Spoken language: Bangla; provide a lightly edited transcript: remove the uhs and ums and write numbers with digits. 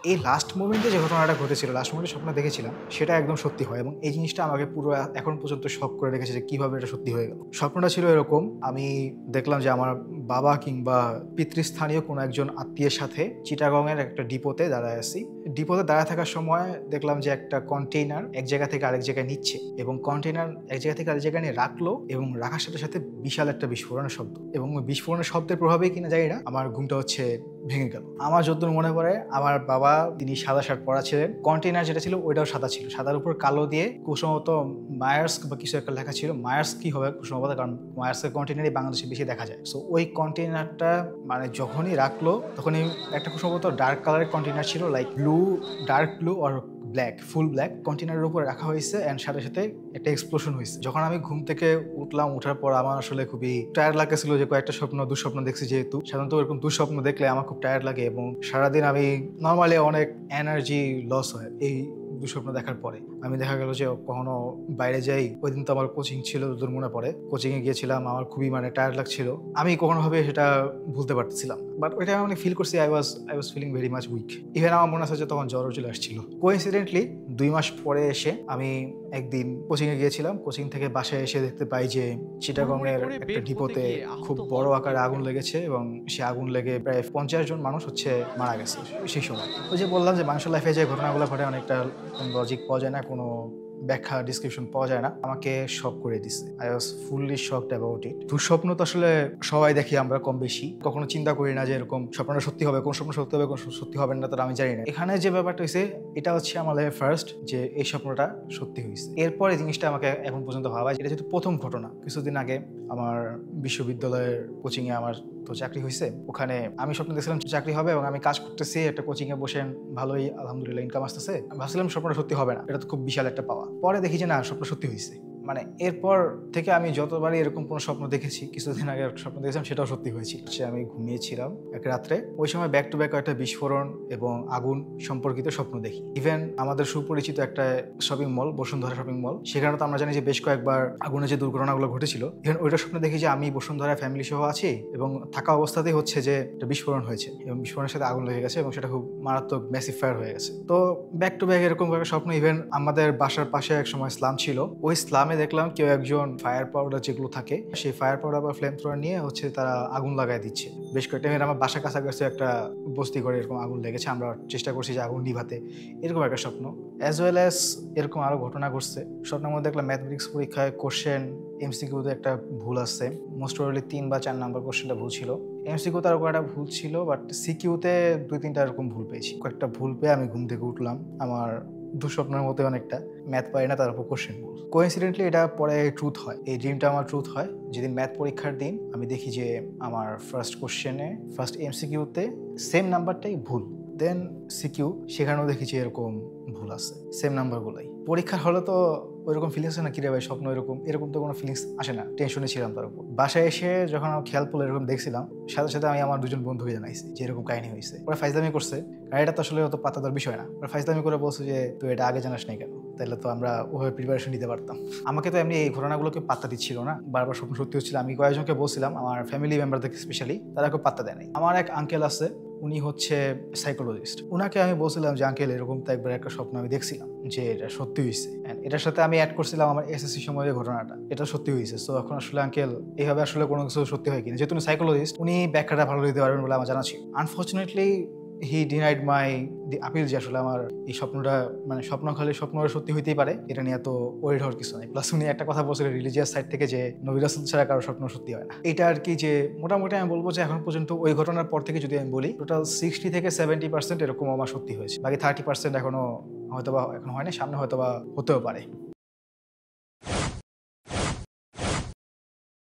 এই লাস্ট মোমেন্টে যে ঘটনাটা ঘটেছিল, লাস্ট মোমেন্টে স্বপ্ন দেখেছিলাম, সেটা একদম সত্যি হয় এবং এই জিনিসটা আমাকে পুরো এখন পর্যন্ত শক করে রেখেছে যে কিভাবে এটা সত্যি হয়ে গেল। স্বপ্নটা ছিল এরকম, আমি দেখলাম যে আমার বাবা কিংবা পিতৃস্থানীয় কোনো একজন আত্মীয়ের সাথে চিটাগংয়ের একটা ডিপোতে দাঁড়ায় আছি। ডিপোতে দাঁড়ায় থাকার সময় দেখলাম যে একটা কন্টেইনার এক জায়গা থেকে আরেক জায়গায় নিচ্ছে এবং কন্টেইনার এক জায়গা থেকে আরেক জায়গায় নিয়ে রাখলো এবং রাখার সাথে সাথে বিশাল একটা বিস্ফোরণের শব্দ এবং ওই বিস্ফোরণের শব্দের প্রভাবেই কিনা জানি না আমার ঘুমটা ভেঙে গেল। আমার যতদূর মনে পড়ে আমার বাবা, তিনি সাদা শার্ট পরা ছিলেন, কন্টেইনার যেটা ছিল ওইটাও সাদা ছিল, সাদার উপর কালো দিয়ে খুব সম্ভবত মায়ার্স বা কিছু একটা লেখা ছিল। মায়ার্স কি হবে খুব সম্ভবত, কারণ মায়ার্সের কন্টেইনারই বাংলাদেশে বেশি দেখা যায়। সো ওই কন্টেইনারটা মানে যখনই রাখলো তখনই একটা খুব সম্ভবত ডার্ক কালারের কন্টেইনার ছিল, লাইক ব্লু, ডার্ক ব্লু আর ব্ল্যাক, ফুল ব্ল্যাক কন্টেইনারের উপর রাখা হয়েছে অ্যান্ড সাথে সাথে একটা এক্সপ্লোশন হয়েছে। যখন আমি ঘুম থেকে উঠলাম, ওঠার পর আমার আসলে খুবই টায়ার্ড লাগতেছিল, যে কয়েকটা দুঃস্বপ্ন দেখছি, যেহেতু সাধারণত এরকম দুঃস্বপ্ন দেখলে আমার খুব টায়ার্ড লাগে এবং সারাদিন আমি নর্মালি অনেক এনার্জি লস হয় এই দুঃস্বপ্ন দেখার পরে। আমি দেখা গেল যে কখনো বাইরে যাই, ওই দিন তো আমার কোচিং ছিল, যতদূর মনে পড়ে কোচিংয়ে গিয়েছিলাম, আমার খুবই মানে টায়ার্ড লাগছিল, আমি কোনোভাবে সেটা ভুলতে পারতেছিলাম, বাট ওইটা আমি ফিল করছি I was feeling very much weak. Even আমার মনে আছে যে তখন জ্বরও চলে আসছিল। কোইন্সিডেন্টলি 2 মাস পরে এসে আমি একদিন কোচিংয়ে গিয়েছিলাম, কোচিং থেকে বাসায় এসে দেখতে পাই যে চিটাগংয়ের একটা ডিপোতে খুব বড় আকারে আগুন লেগেছে এবং সে আগুন লেগে প্রায় 50 জন মানুষ মারা গেছে সেই সময়। ওই যে বললাম যে মানুষের লাইফে যে ঘটনাগুলো ঘটে অনেকটা কোনো লজিক পাওয়া যায় না, কোনো ব্যাখ্যা ডিসক্রিপশন পাওয়া যায় না, আমাকে শক করে দিছে। I was fully shocked about it. দুঃস্বপ্ন তো আসলে সবাই দেখি আমরা কম বেশি, কখনো চিন্তা করি না যে এরকম স্বপ্নটা সত্যি হবে, কোন স্বপ্ন সত্যি হবে কোন সত্যি হবে না তারা আমি জানি না। এখানে যে ব্যাপারটা হয়েছে এটা হচ্ছে আমার লাইফে ফার্স্ট যে এই স্বপ্নটা সত্যি হয়েছে। এরপরে জিনিসটা আমাকে এখন পর্যন্ত ভাবায়, এটা যেহেতু প্রথম ঘটনা। কিছুদিন আগে আমার বিশ্ববিদ্যালয়ের কোচিংয়ে আমার তো চাকরি হয়েছে, ওখানে আমি স্বপ্ন দেখছিলাম চাকরি হবে এবং আমি কাজ করতেছি একটা কোচিংয়ে বসে, ভালোই আলহামদুলিল্লাহ ইনকাম আসতেছে। ভাবছিলাম স্বপ্নটা সত্যি হবে না, এটা তো খুব বিশাল একটা পাওয়া। পরে দেখি যে না, স্বপ্ন সত্যি হয়েছে। মানে এরপর থেকে আমি যতবারই এরকম কোনো স্বপ্ন দেখেছি, কিছুদিন আগে একটা স্বপ্ন দেখেছিলাম সেটাও সত্যি হয়েছিল। সে আমি ঘুমিয়েছিলাম এক রাত্রে, ওই সময় ব্যাক টু ব্যাক একটা বিস্ফোরণ এবং আগুন সম্পর্কিত স্বপ্ন দেখি। ইভেন আমাদের সুপরিচিত একটা shopping mall, Bashundhara shopping mall, সেখানে তো আমরা জানি যে বেশ কয়েকবার আগুনের যে দুর্ঘটনাগুলো ঘটেছিল, ইভেন ওইটা স্বপ্ন দেখি যে আমি বসুন্ধরা ফ্যামিলি সহ আছি এবং থাকা অবস্থাতেই হচ্ছে যে একটা বিস্ফোরণ হয়েছে এবং বিস্ফোরণের সাথে আগুন লেগে গেছে এবং সেটা খুব মারাত্মক ম্যাসিভ ফায়ার হয়ে গেছে। তো ব্যাক টু ব্যাক এরকম একটা স্বপ্ন। ইভেন আমাদের বাসার পাশে এক সময় স্লাম ছিল, ওই স্লামে দেখলাম কেউ একজন ফায়ার পাউডার যেগুলো থাকে, সেই ফায়ার পাউডার বা ফ্লেম থ্রোয়ার নিয়ে তারা আগুন লাগাই দিচ্ছে। বেশ কয়েকটা আমার বাসার কাছাকাছি একটা বস্তি করে এরকম আগুন লেগেছে, আমরা চেষ্টা করছি যে আগুন নিভাতে, এরকম একটা স্বপ্ন। অ্যাজ ওয়েল অ্যাজ এরকম আরো ঘটনা ঘটছে। স্বপ্নের মধ্যে দেখলাম ম্যাথমেটিক্স পরীক্ষায় কোশ্চেন এমসিকিউতে একটা ভুল আছে, মোস্ট প্রবাবলি 3 বা 4 নাম্বার কোশ্চেনটা ভুল ছিল। এমসিকিউ তার কয়েকটা ভুল ছিল, বাট সিকিউতে 2-3টা এরকম ভুল পেয়েছি। কয়েকটা ভুল পেয়ে আমি ঘুম থেকে উঠলাম, আমার দুঃস্বপ্নের মতো অনেকটা, ম্যাথ পারি না, তার উপর কোশ্চেন ভুল। কোইন্সিডেন্টলি এটা পরে ট্রুথ হয়, এই ড্রিমটা আমার ট্রুথ হয়। যেদিন ম্যাথ পরীক্ষার দিন আমি দেখি যে আমার ফার্স্ট এমসিকিউতে সেম নাম্বারটাই ভুল, দেন সিকিউ সেখানেও দেখি যে এরকম ভুল আছে, সেম নাম্বারগুলোই। পরীক্ষার হলে তো ওইরকম ফিলিংস আসে না, কিরে ভাই স্বপ্ন এরকম তো কোনো ফিলিংস আসে না, টেনশনে ছিলাম তার উপর। বাসায় এসে যখন আমার খেয়াল পড়লো এরকম দেখছিলাম, সাথে সাথে আমি আমার 2জন বন্ধুকে জানাইছি যে এরকম কাহিনী হয়েছে। ওরা ফাইজলামি করছে, আর এটা তো আসলে অত পাতা দেওয়ার বিষয় না। ওরা ফাইজলামি করে বলছে যে তুই এটা আগে জানাস নাই কেন, তাহলে তো আমরা ওভাবে প্রিপারেশন নিতে পারতাম। আমাকে তো এমনি এই ঘটনাগুলোকে পাত্তা দিচ্ছিল না, বারবার স্বপ্ন সত্যি হচ্ছিল। আমি কয়েকজনকে বলছিলাম, আমার ফ্যামিলি মেম্বারদেরকে স্পেশালি, তারা খুব পাত্তা দেয় নাই। আমার এক আঙ্কেল আছে, উনি হচ্ছে সাইকোলজিস্ট, উনাকে আমি বলছিলাম যে আঙ্কেল এরকম তো একবার একটা স্বপ্ন আমি দেখছিলাম যে এটা সত্যি হয়েছে, এটার সাথে আমি অ্যাড করছিলাম আমার এসএসসি সময়ের ঘটনাটা, এটা সত্যি হয়েছে। সো এখন আসলে আঙ্কেল এইভাবে আসলে কোনো কিছু সত্যি হয় কিনা, যেহেতু উনি সাইকোলজিস্ট, উনি ব্যাখ্যাটা ভালো দিতে পারবেন বলে আমার জানা ছিল। আনফর্চুনেটলি হি ডিনাইড মাই দি আপিল যে আসলে আমার এই স্বপ্নটা মানে স্বপ্ন সত্যি হইতেই পারে, এটা নিয়ে তো ওয়ারিড হওয়ার কিছু নেই। প্লাস উনি একটা কথা বলছিলেন রিলিজিয়াস সাইড থেকে যে নবী রাসূল ছাড়া কারো স্বপ্ন সত্যি হয় না। এটা আর কি, যে মোটামুটি আমি বলবো যে এখন পর্যন্ত ওই ঘটনার পর থেকে যদি আমি বলি, টোটাল 60 থেকে 70% এরকম আমার সত্যি হয়েছে, বাকি 30% এখনো হয়তোবা এখন হয় না, সামনে হয়তোবা হতেও পারে।